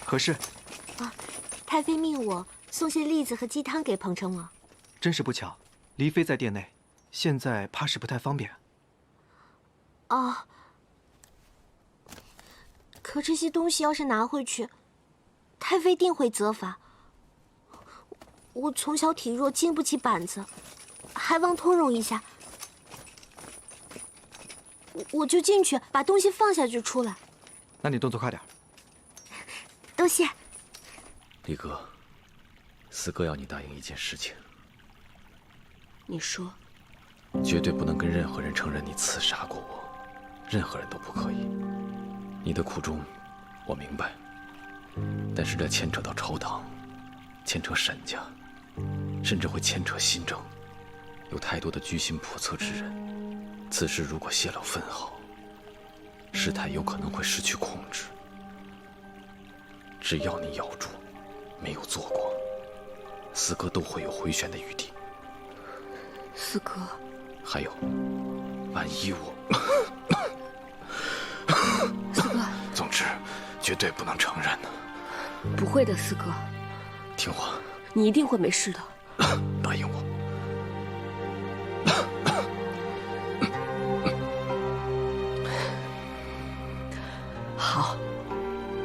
何事？啊，太妃命我送些栗子和鸡汤给彭城王。真是不巧，黎妃在殿内，现在怕是不太方便。啊，可这些东西要是拿回去，太妃定会责罚。我从小体弱，经不起板子，还望通融一下。我就进去把东西放下就出来。那你动作快点。多谢。李哥，四哥要你答应一件事情。你说。绝对不能跟任何人承认你刺杀过我，任何人都不可以。你的苦衷，我明白，但是这牵扯到朝堂，牵扯沈家，甚至会牵扯新政，有太多的居心叵测之人。此事如果泄露分毫，事态有可能会失去控制。只要你咬住，没有做过，四哥都会有回旋的余地。四哥，还有，万一我……四哥，总之，绝对不能承认呢。不会的，四哥，听话，你一定会没事的。答应我。好，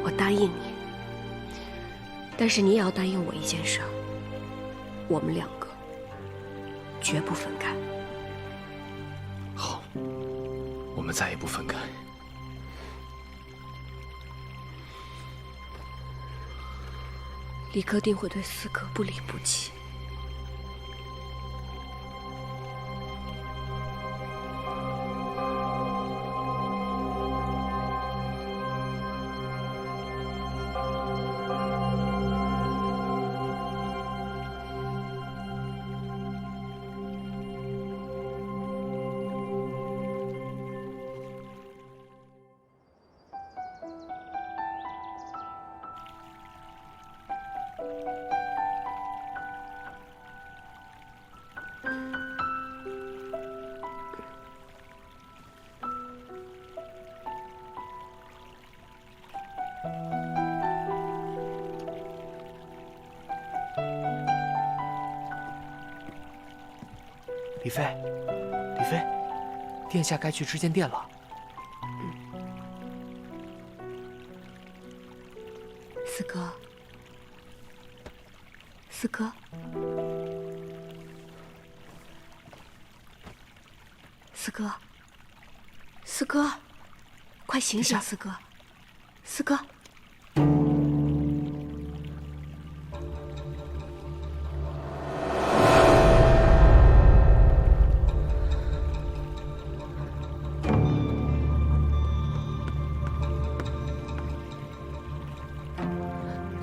我答应你。但是你也要答应我一件事，我们两个绝不分开。好，我们再也不分开。李哥定会对四哥不离不弃。李妃，李妃，殿下该去知见殿了。四哥，四哥，四哥，四哥，快醒醒，四哥，四哥。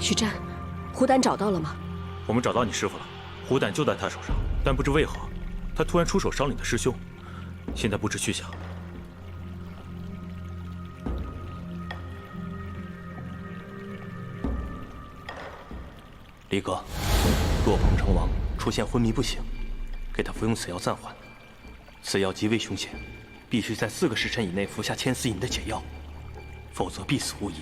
徐湛，虎胆找到了吗？我们找到你师傅了，虎胆就在他手上，但不知为何，他突然出手伤你的师兄，现在不知去向。李哥，若彭城王出现昏迷不醒，给他服用此药暂缓。此药极为凶险，必须在4个时辰以内服下千丝银的解药，否则必死无疑。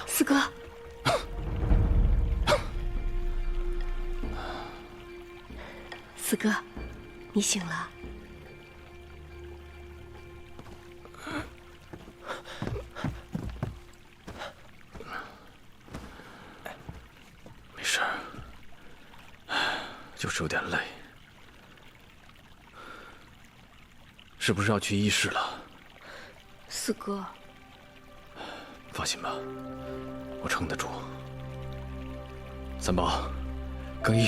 四哥，四哥，你醒了。没事，就是有点累。是不是要去医室了？四哥，放心吧，我撑得住。三宝，更衣。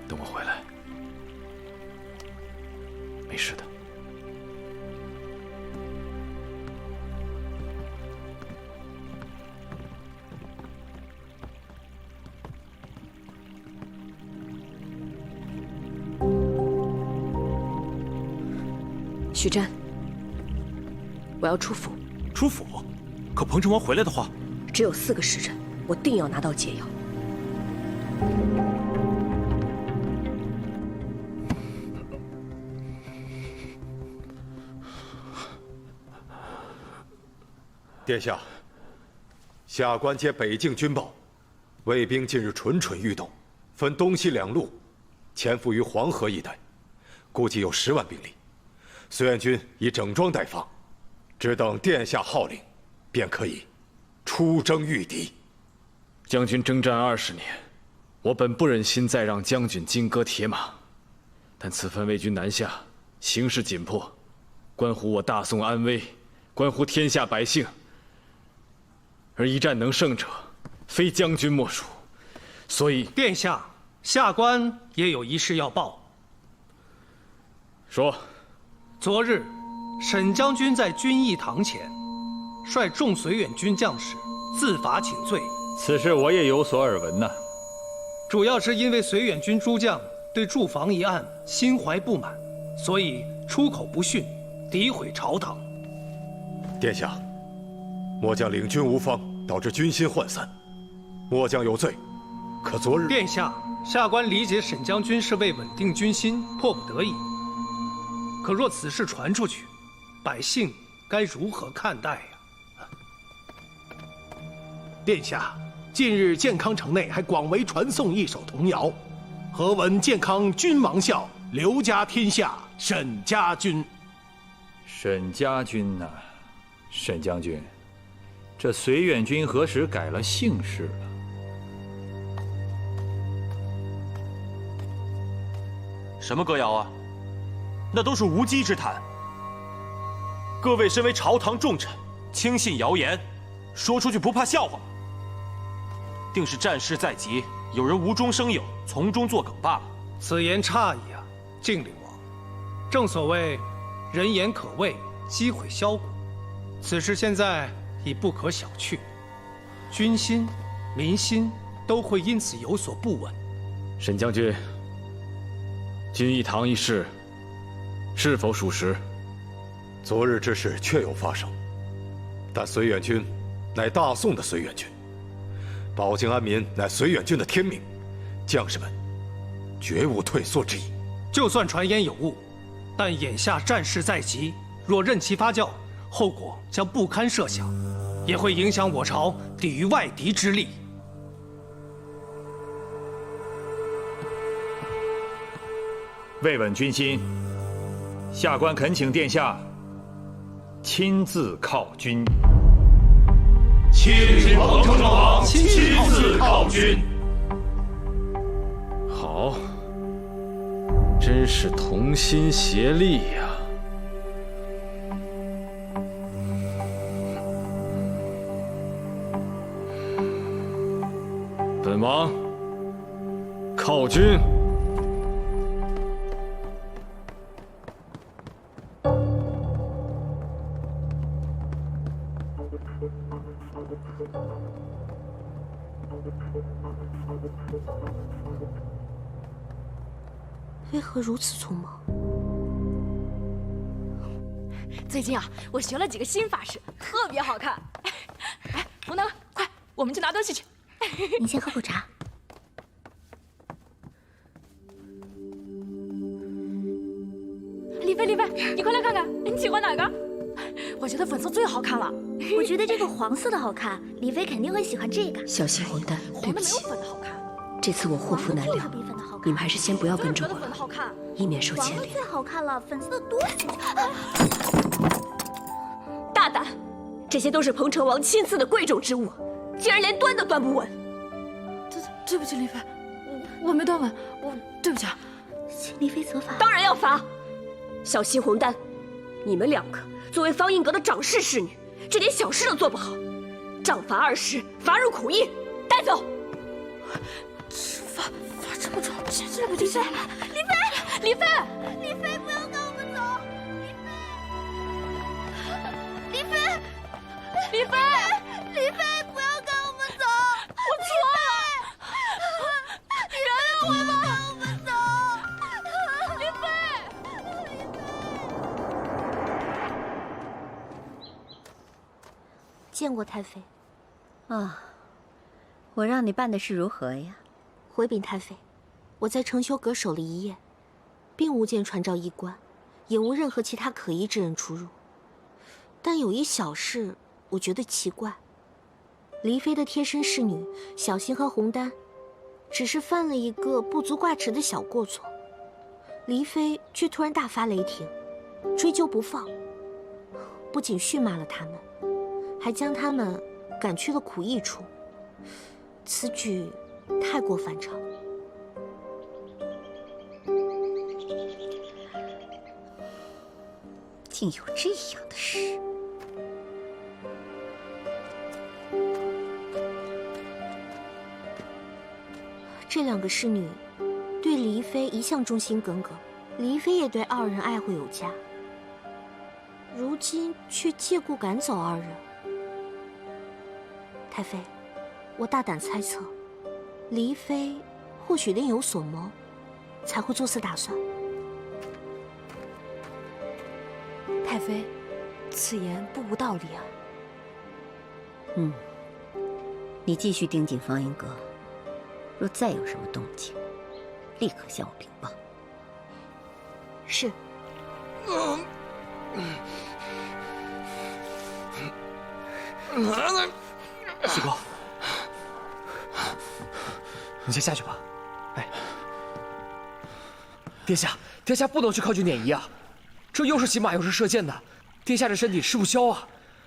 等我回来，没事的。许战，我要出府。出府？可彭城王回来的话，只有4个时辰，我定要拿到解药。殿下，下官接北境军报，魏兵近日蠢蠢欲动，分东西2路，潜伏于黄河一带，估计有10万兵力。绥远军已整装待发，只等殿下号令，便可以出征御敌。将军征战20年，我本不忍心再让将军金戈铁马，但此番魏军南下，形势紧迫，关乎我大宋安危，关乎天下百姓。而一战能胜者，非将军莫属。所以，殿下，下官也有一事要报。说。昨日，沈将军在军议堂前，率众绥远军将士自罚请罪。此事我也有所耳闻呐。主要是因为绥远军诸将对驻防一案心怀不满，所以出口不逊，诋毁朝堂。殿下，末将领军无方，导致军心涣散，末将有罪。可昨日，殿下，下官理解沈将军是为稳定军心，迫不得已。可若此事传出去，百姓该如何看待呀？殿下，近日健康城内还广为传颂一首童谣：“何闻健康君王笑，刘家天下沈家军。”沈家军呐，沈将军，这绥远军何时改了姓氏了？什么歌谣啊？那都是无稽之谈。各位身为朝堂重臣，轻信谣言，说出去不怕笑话吗？定是战事在即，有人无中生有，从中作梗罢了。此言差矣啊，靖灵王。正所谓，人言可畏，积毁销骨。此事现在已不可小觑，军心、民心都会因此有所不稳。沈将军，军议堂一事是否属实？昨日之事确有发生，但绥远军乃大宋的绥远军，保境安民乃绥远军的天命，将士们绝无退缩之意。就算传言有误，但眼下战事在即，若任其发酵，后果将不堪设想，也会影响我朝抵御外敌之力。为稳军心，下官恳请殿下亲自犒军。请彭城王亲自犒军。好，真是同心协力呀！本王犒军。为何如此匆忙？最近啊，我学了几个新法式，特别好看。哎，福能，快，我们去拿东西去。你先喝口茶。李飞，李飞，你快来看看，你喜欢哪个？我觉得粉色最好看了。我觉得这个黄色的好看，李飞肯定会喜欢这个。小心混蛋，对不起，黄的没有粉的好看。这次我祸福难料，你们还是先不要跟着我了，以免受牵连。黄的最好看了，粉色的多。大胆！这些都是彭城王亲赐的贵重之物，竟然连端都端不稳。对不起，李飞，我没断吻，对不起啊。请丽妃责罚。当然要罚。小西、红丹，你们两个作为方英阁的长侍侍女，这点小事都做不好，杖罚20，罚入苦役，带走。罚这么重，这不就是李妃，不要跟我们走！李妃，不要跟我们走！我错了，原谅我吧。我们走！李妃，见过太妃。啊，我让你办的事如何呀？回禀太妃，我在承修阁守了一夜，并无见传召医官，也无任何其他可疑之人出入。但有一小事，我觉得奇怪。黎妃的贴身侍女小欣和红丹，只是犯了一个不足挂齿的小过错，黎妃却突然大发雷霆，追究不放，不仅训骂了他们，还将他们赶去了苦役处。此举太过反常。竟有这样的事！这两个侍女对黎妃一向忠心耿耿，黎妃也对二人爱护有加，如今却借故赶走二人。太妃，我大胆猜测，黎妃或许另有所谋，才会做此打算。太妃，此言不无道理啊。你继续盯紧方英阁，若再有什么动静，立刻向我禀报。是。四哥，你先下去吧。哎，殿下不能去靠近撵仪啊！这又是骑马又是射箭的，殿下这身体吃不消啊！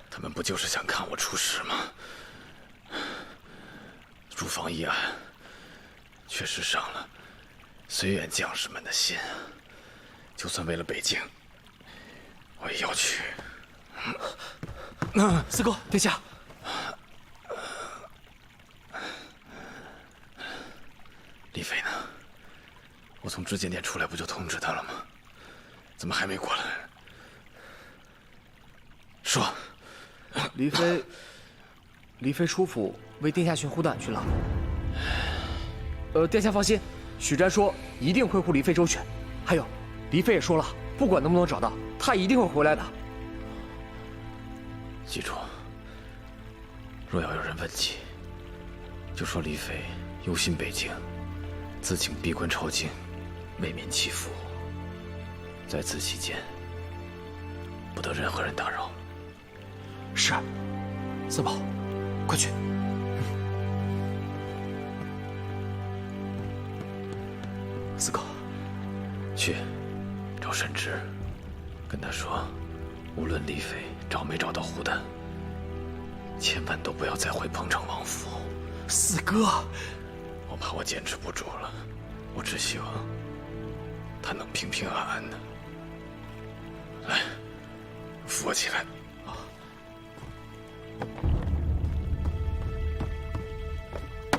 他们不就是想看我出事吗？驻防一案，确实伤了绥远将士们的心。就算为了北境，我也要去。四哥，殿下。丽妃呢？我从知检点出来，不就通知她了吗？怎么还没过来？说。黎妃出府为殿下寻虎胆去了。殿下放心，许瞻说一定会护黎妃周全。还有，黎妃也说了，不管能不能找到，她一定会回来的。记住，若要有人问起，就说黎妃忧心北境，自请闭关抄经，为民祈福。在此期间，不得任何人打扰。是，四宝，快去。四哥，去找沈直，跟他说，无论黎妃找没找到虎胆，千万都不要再回彭城王府。四哥，我怕我坚持不住了，我只希望他能平平安安的。来，扶我起来。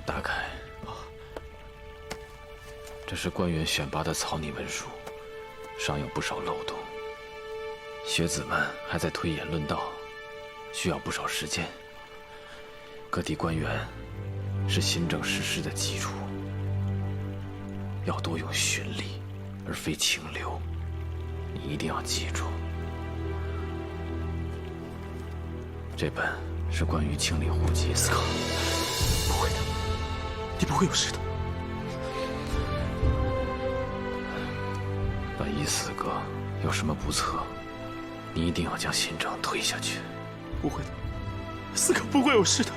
打开。这是官员选拔的草拟文书，尚有不少漏洞。学子们还在推演论道，需要不少时间。各地官员是行政实施的基础，要多用循例，而非清流。你一定要记住。这本是关于清理户籍的。不会的，你不会有事的。万一四哥有什么不测，你一定要将新政推下去。不会的，四哥不会有事的。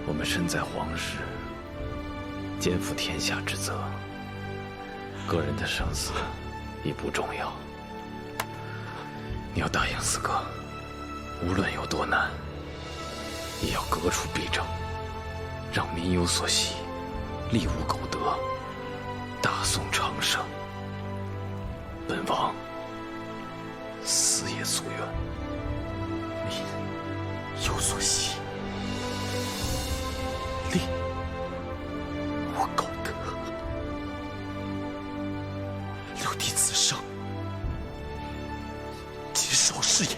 我们身在皇室，肩负天下之责，个人的生死已不重要。你要答应四哥，无论有多难，也要革除弊政，让民有所惜，利无苟得，大宋昌盛。本王死也夙愿。民有所惜，利无苟得。六弟此生谨守誓言。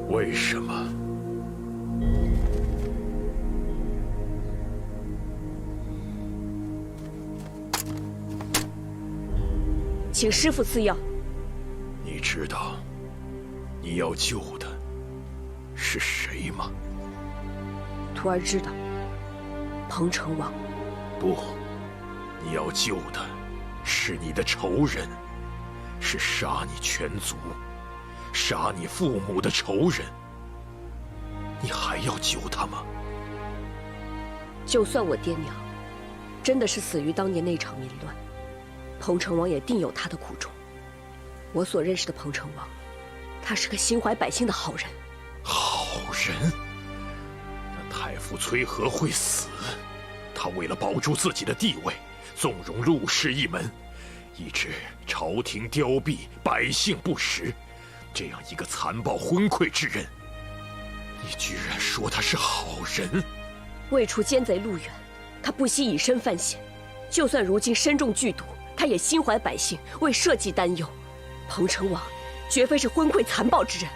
为什么？请师父赐药。你知道你要救的是谁吗？徒儿知道，彭城王。不，你要救的是你的仇人，是杀你全族、杀你父母的仇人。你还要救他吗？就算我爹娘真的是死于当年那场民乱，彭城王也定有他的苦衷。我所认识的彭城王，他是个心怀百姓的好人。好人？那太傅崔和会死，他为了保住自己的地位，纵容陆氏一门，以致朝廷凋敝，百姓不食。这样一个残暴昏聩之人，你居然说他是好人？未除奸贼陆远，他不惜以身犯险。就算如今身中剧毒，他也心怀百姓，为社稷担忧。彭城王绝非是昏聩残暴之人。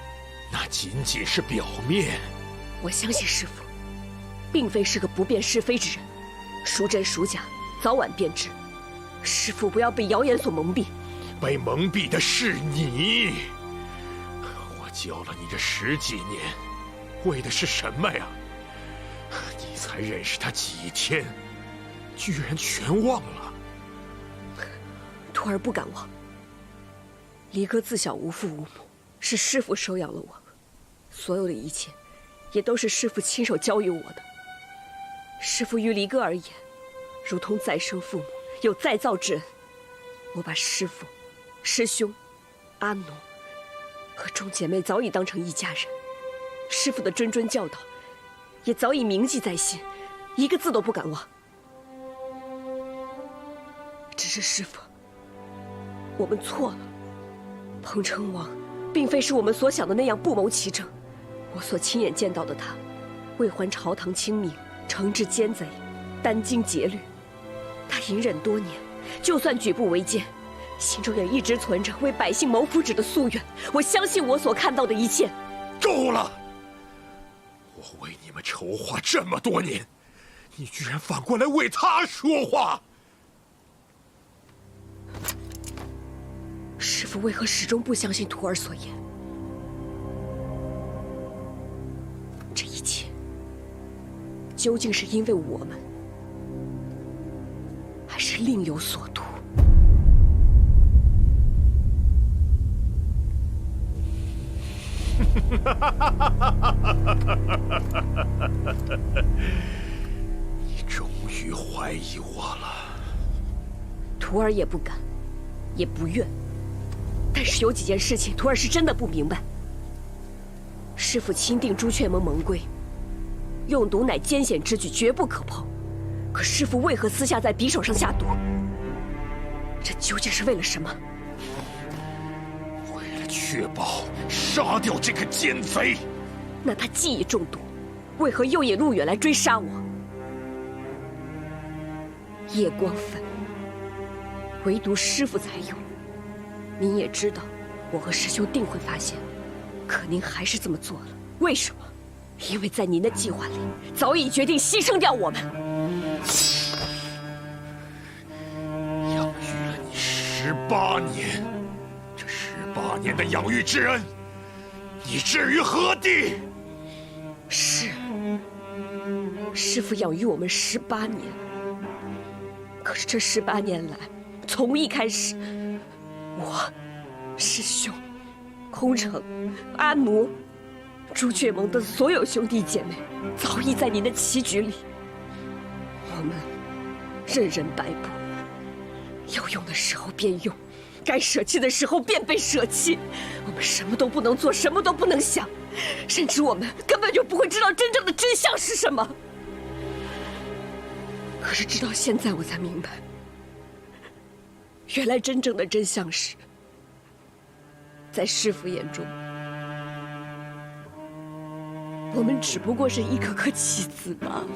那仅仅是表面。我相信师父，并非是个不辨是非之人，孰真孰假，早晚便知。师父不要被谣言所蒙蔽。被蒙蔽的是你。我教了你这10几年，为的是什么呀？你才认识他几天，居然全忘了？徒儿不敢忘。离哥自小无父无母，是师父收养了我，所有的一切，也都是师父亲手教育我的。师父于离哥而言，如同再生父母，有再造之恩。我把师父、师兄、阿奴和众姐妹早已当成一家人，师父的谆谆教导，也早已铭记在心，一个字都不敢忘。只是师父，我们错了。彭城王并非是我们所想的那样不谋其政。我所亲眼见到的他，为还朝堂清明，惩治奸贼，殚精竭虑。他隐忍多年，就算举步维艰，心中也一直存着为百姓谋福祉的夙愿。我相信我所看到的一切。够了！我为你们筹划这么多年，你居然反过来为他说话！师父为何始终不相信徒儿所言？这一切究竟是因为我们，还是另有所图？你终于怀疑我了。徒儿也不敢，也不愿。但是有几件事情，徒儿是真的不明白。师父钦定朱雀门盟规，用毒乃艰险之举，绝不可碰。可师父为何私下在匕首上下毒？这究竟是为了什么？为了确保杀掉这个奸贼。那他既已中毒，为何又引陆远来追杀我？夜光粉，唯独师父才有。您也知道，我和师兄定会发现，可您还是这么做了，为什么？因为在您的计划里，早已决定牺牲掉我们。养育了你18年，这18年的养育之恩，你置于何地？是，师父养育我们18年。可是这18年来，从一开始，我、师兄、空城、阿奴、朱雀盟的所有兄弟姐妹，早已在您的棋局里。我们任人摆布，有用的时候便用，该舍弃的时候便被舍弃。我们什么都不能做，什么都不能想，甚至我们根本就不会知道真正的真相是什么。可是直到现在，我才明白，原来真正的真相是，在师父眼中，我们只不过是一颗颗棋子罢了。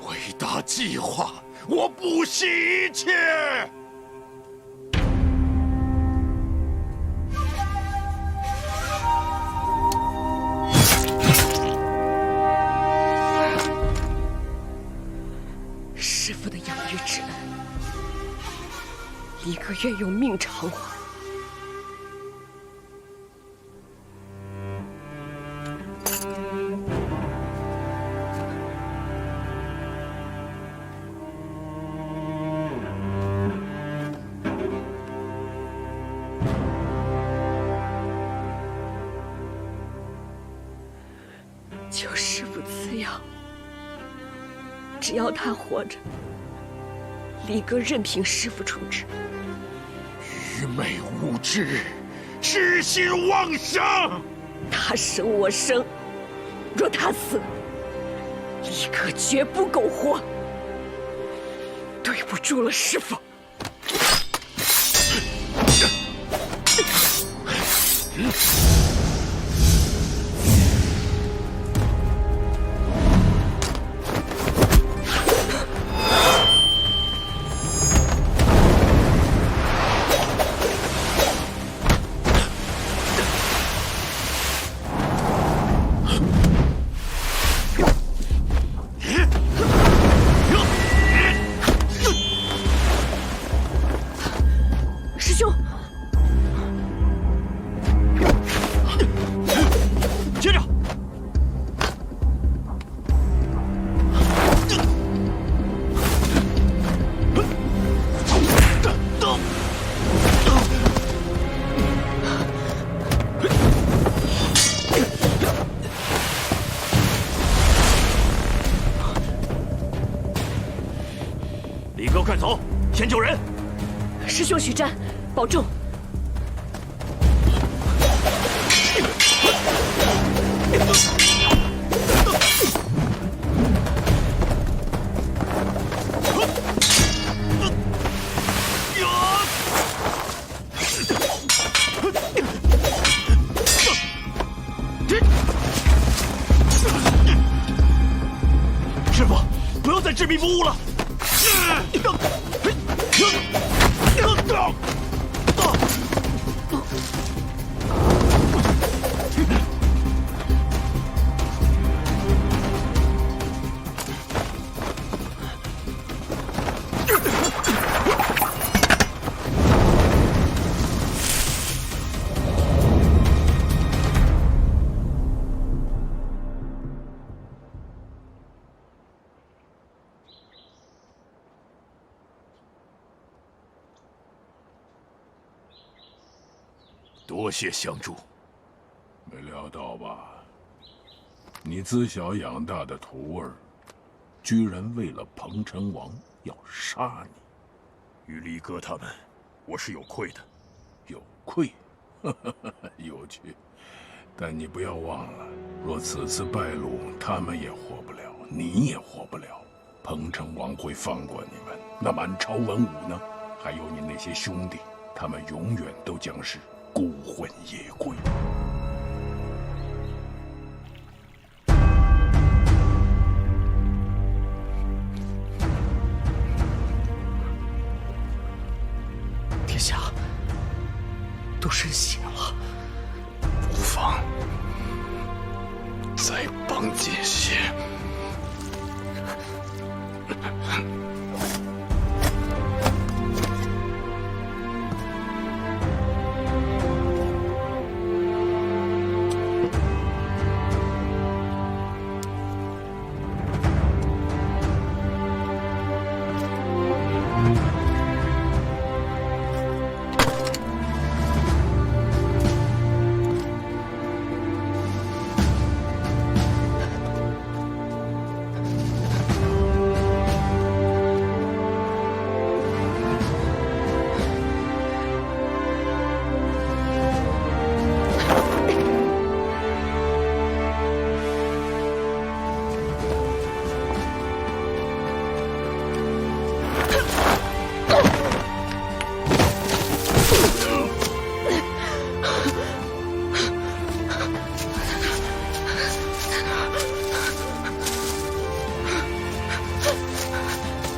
伟大计划，我不惜一切。师父的养育之恩，离歌愿用命偿还。求师父赐养，只要他活着，离歌任凭师父处置。愚昧无知，痴心妄想。他生我生，若他死，离歌绝不苟活。对不住了，师父。师兄，接着。离歌，快走，先救人。师兄许战，保重。师傅，不要再执迷不悟了。多谢相助。没料到吧？你自小养大的徒儿，居然为了彭城王要杀你。于离歌他们，我是有愧的。有愧？有趣。但你不要忘了，若此次败露，他们也活不了，你也活不了。彭城王会放过你们？那满朝文武呢？还有你那些兄弟，他们永远都将是孤魂野鬼。殿下，都渗血了，无妨，再王锦邪。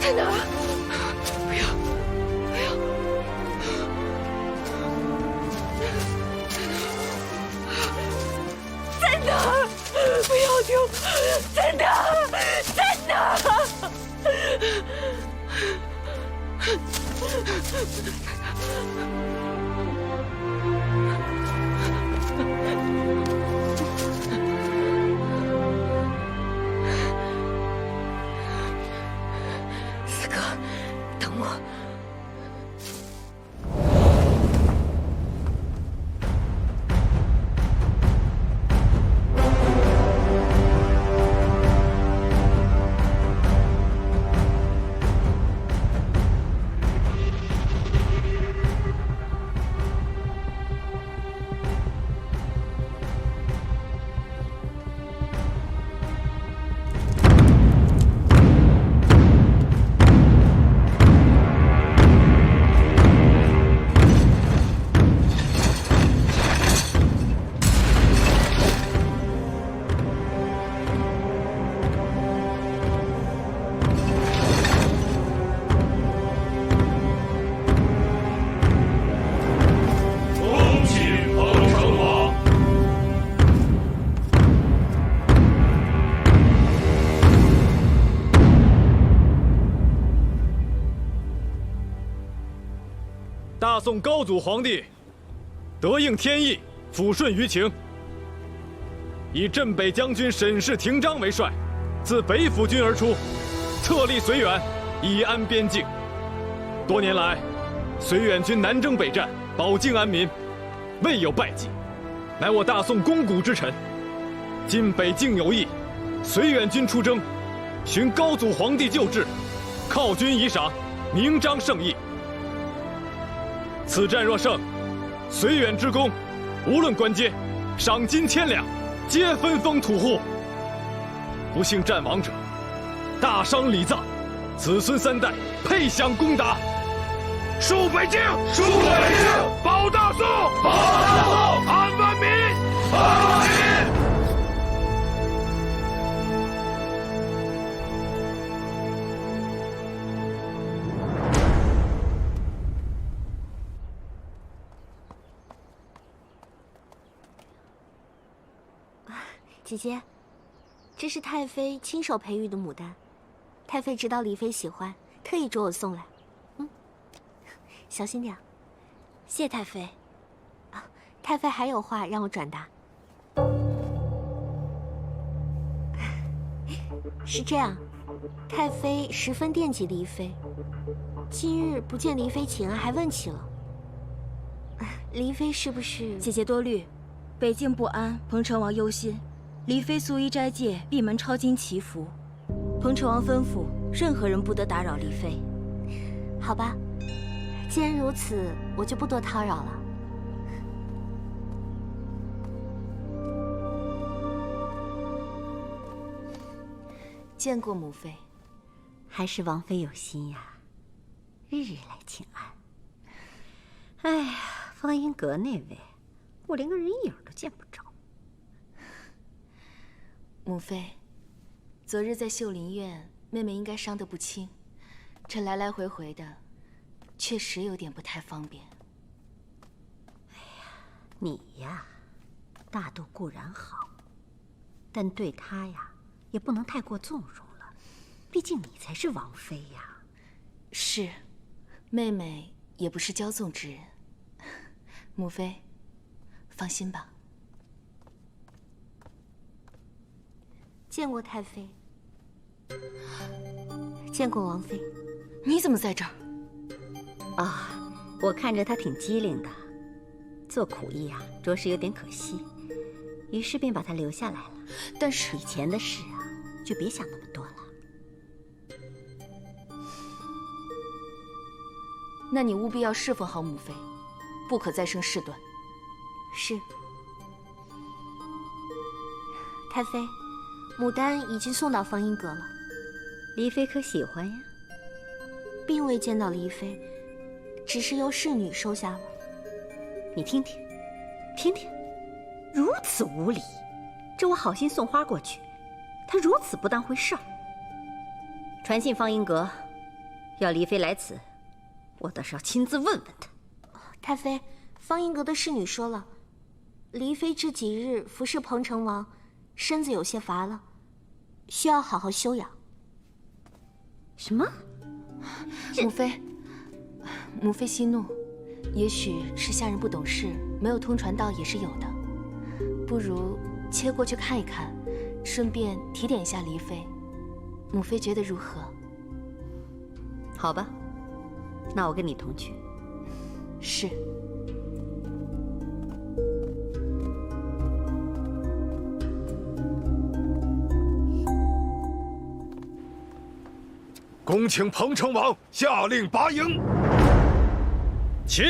在哪儿？不要，不要！在哪儿？不要丢！在哪儿？在哪四哥，等我。大宋高祖皇帝得应天意，抚顺舆情，以镇北将军沈氏廷章为帅，自北府军而出，册立绥远，以安边境。多年来，绥远军南征北战，保境安民，未有败绩，乃我大宋肱骨之臣。今北境有异，绥远军出征，寻高祖皇帝旧制，犒军以赏，明彰圣意。此战若胜，绥远之功，无论官阶，赏金1000两，皆分封土户。不幸战亡者，大商礼葬，子孙3代配享公达。戍北境，戍北境，保大宋，保大宋，安万民，安万民。姐姐，这是太妃亲手培育的牡丹，太妃知道李妃喜欢，特意着我送来。小心点。谢太妃。啊，太妃还有话让我转达。是这样，太妃十分惦记黎妃，今日不见黎妃请安，还问起了。黎妃是不是？姐姐多虑，北境不安，彭城王忧心。黎妃素衣斋戒，闭门抄经祈福。彭城王吩咐，任何人不得打扰黎妃。好吧，既然如此，我就不多叨扰了。见过母妃，还是王妃有心呀，日日来请安。哎呀，方英阁那位，我连个人影都见不着。母妃，昨日在秀林院，妹妹应该伤得不轻，这来来回回的，确实有点不太方便。哎呀，你呀，大度固然好，但对他呀，也不能太过纵容了，毕竟你才是王妃呀。是，妹妹也不是骄纵之人。母妃，放心吧。见过太妃，见过王妃。你怎么在这儿？啊，我看着他挺机灵的，做苦役啊，着实有点可惜，于是便把他留下来了。但是以前的事啊，就别想那么多了。那你务必要侍奉好母妃，不可再生事端。是。太妃，牡丹已经送到芳音阁了。黎妃可喜欢呀？并未见到黎妃，只是由侍女收下了。你听听，听听，如此无礼！这我好心送花过去，他如此不当回事儿。传信芳音阁，要黎妃来此，我倒是要亲自问问他。太妃，芳音阁的侍女说了，黎妃这几日服侍彭城王，身子有些乏了，需要好好休养。什么？母妃息怒，也许是下人不懂事，没有通传到也是有的。不如切过去看一看，顺便提点一下黎妃。母妃觉得如何？好吧，那我跟你同去。是。恭请彭城王下令拔营。起！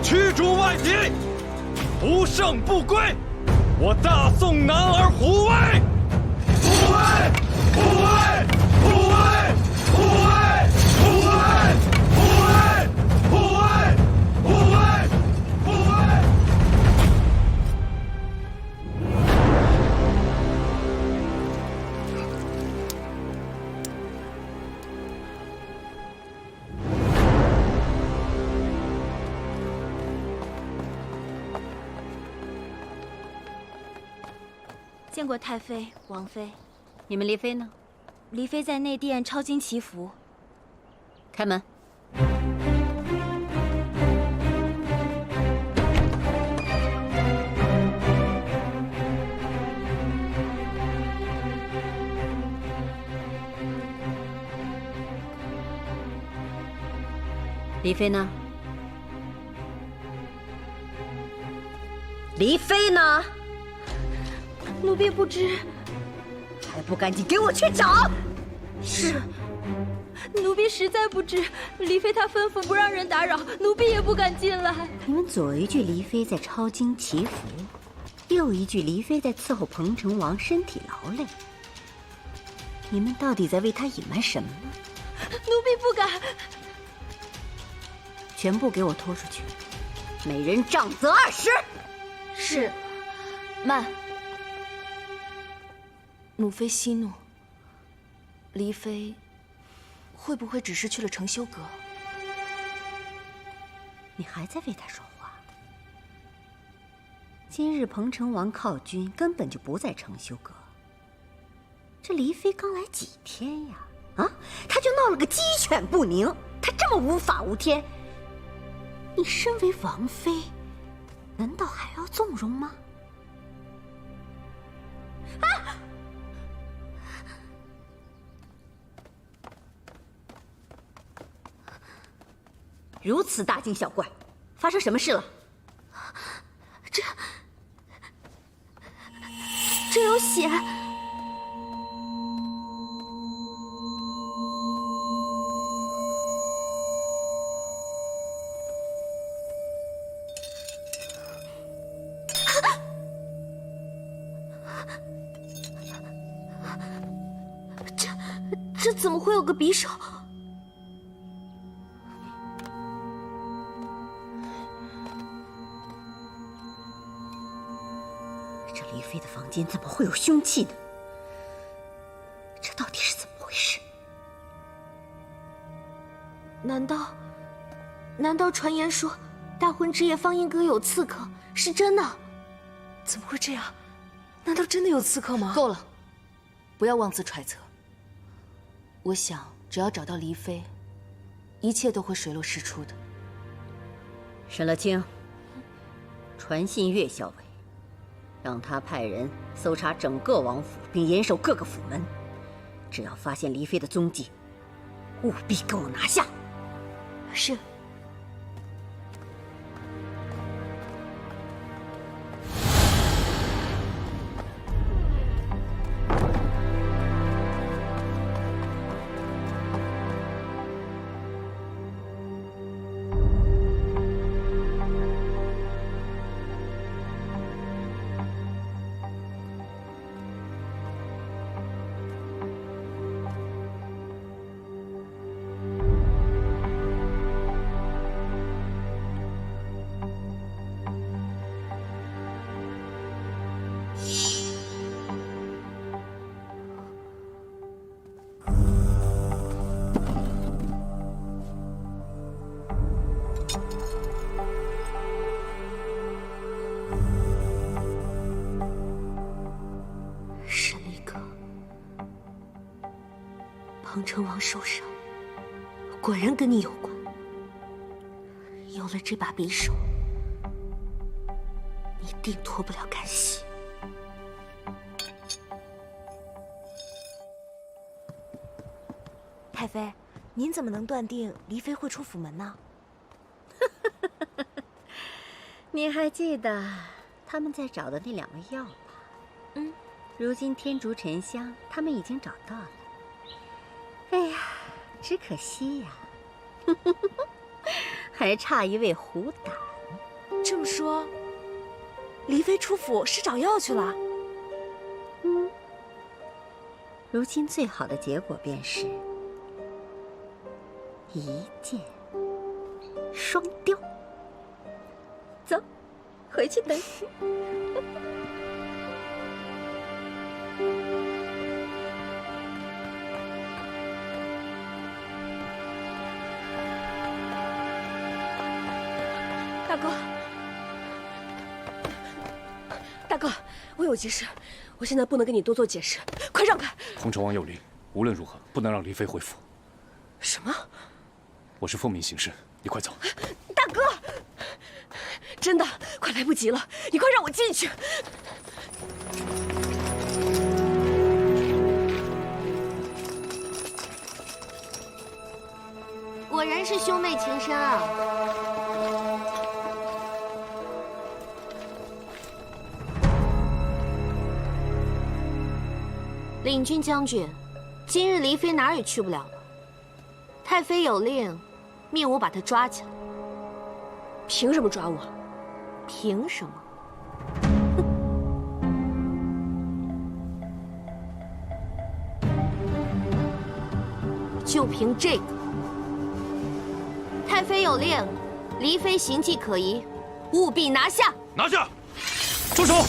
驱逐外敌，不胜不归，我大宋男儿护卫！护卫！护卫！护卫！护卫！护卫！护卫！护卫！护卫！护卫！见过太妃、王妃。你们黎妃呢？黎妃在内殿抄经祈福。开门。黎妃呢？黎妃呢？奴婢不知，还不赶紧给我去找！是，奴婢实在不知。黎妃她吩咐不让人打扰，奴婢也不敢进来。你们左一句黎妃在抄经祈福，右一句黎妃在伺候彭城王身体劳累，你们到底在为他隐瞒什么呢？奴婢不敢。全部给我拖出去，每人杖责20。是。慢。母妃息怒，黎妃会不会只是去了承修阁？你还在为他说话？今日彭城王犒军根本就不在承修阁。这黎妃刚来几天呀？啊，他就闹了个鸡犬不宁，他这么无法无天，你身为王妃，难道还要纵容吗？啊！如此大惊小怪，发生什么事了？这有血！这怎么会有个匕首？这黎妃的房间怎么会有凶器呢？这到底是怎么回事？难道传言说大婚之夜方英阁有刺客是真的？怎么会这样？难道真的有刺客吗？够了，不要妄自揣测。我想，只要找到黎妃，一切都会水落石出的。沈乐清，传信岳校尉，让他派人搜查整个王府，并严守各个府门。只要发现黎妃的踪迹，务必给我拿下。是。彭城王受伤，果然跟你有关。有了这把匕首，你定脱不了干系。太妃，您怎么能断定黎妃会出府门呢？你还记得他们在找的那2味药吧？如今天竺沉香他们已经找到了。哎呀，只可惜呀，还差1味虎胆。这么说，黎妃出府是找药去了？如今最好的结果便是一箭双雕。走，回去等。大哥，我有急事，我现在不能跟你多做解释，快让开！彭城王有令，无论如何不能让黎妃回府。什么？我是奉命行事，你快走。大哥，真的快来不及了，你快让我进去！果然是兄妹情深啊！领军将军，今日黎妃哪儿也去不了了。太妃有令，命我把她抓起来。凭什么抓我？凭什么？就凭这个。太妃有令，黎妃行迹可疑，务必拿下。拿下！住手！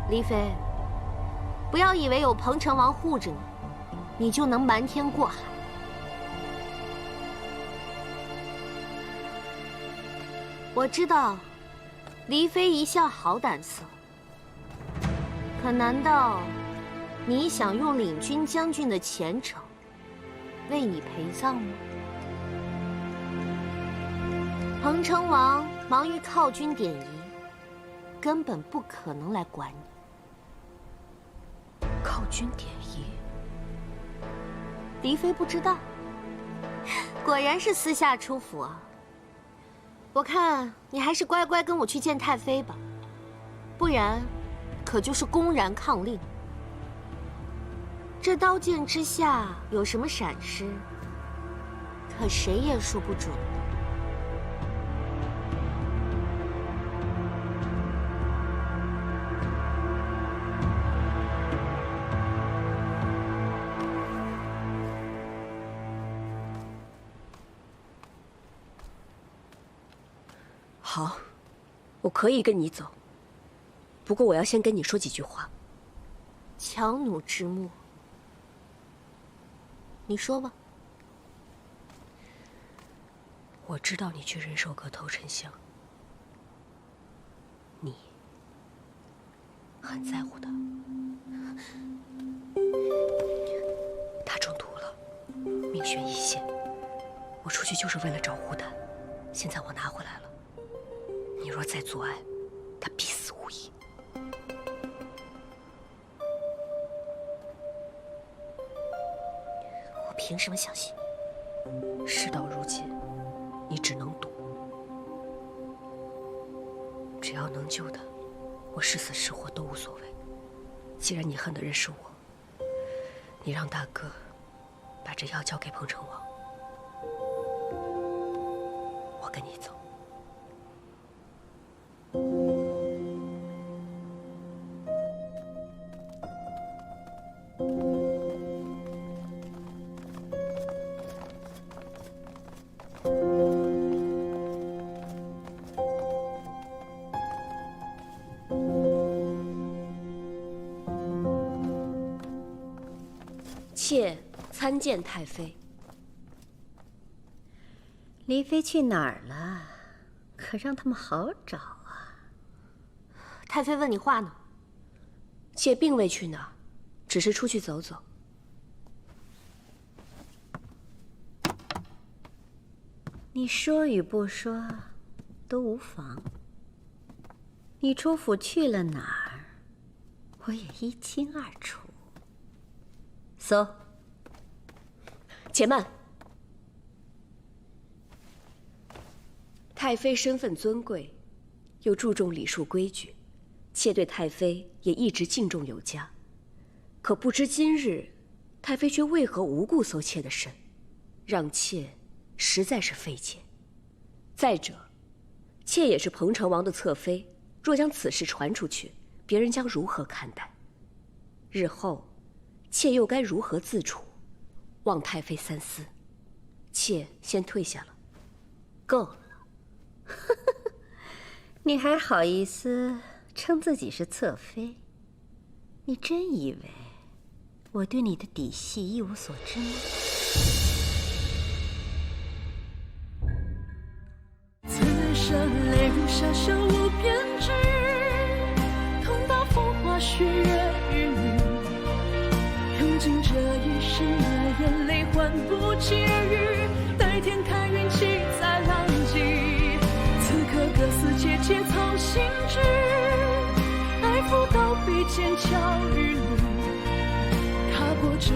黎妃，不要以为有彭城王护着你，你就能瞒天过海。我知道，黎妃一向好胆色，可难道你想用领军将军的前程为你陪葬吗？彭城王忙于犒军典仪，根本不可能来管你。犒军典仪，黎妃不知道，果然是私下出府啊。我看你还是乖乖跟我去见太妃吧，不然可就是公然抗令。这刀剑之下有什么闪失，可谁也说不准。好，我可以跟你走，不过我要先跟你说几句话。强弩之末，你说吧。我知道你去仁寿阁偷沉香，你很在乎他，他中毒了，命悬一线。我出去就是为了找胡丹，现在我拿回来了。你若再作案，他必死无疑。我凭什么相信？事到如今，你只能赌。只要能救他，我是死是活都无所谓。既然你恨的人是我，你让大哥把这药交给彭城王，我跟你走。妾参见太妃。黎妃去哪儿了？可让他们好找啊！太妃问你话呢。妾并未去哪儿，只是出去走走。你说与不说都无妨。你出府去了哪儿，我也一清二楚。走。且慢。太妃身份尊贵，又注重礼数规矩，妾对太妃也一直敬重有加。可不知今日，太妃却为何无故搜妾的身，让妾实在是费解。再者，妾也是彭城王的侧妃，若将此事传出去，别人将如何看待？日后，妾又该如何自处？望太妃三思。妾先退下了。够了。你还好意思称自己是侧妃？你真以为我对你的底细一无所知吗？此生泪如沙舍无边际，痛到风花雪月与你，用尽这一生的眼泪换不期而遇，待天开运气再来及。此刻各司切切操心志，爱抚到笔尖巧与你，踏过这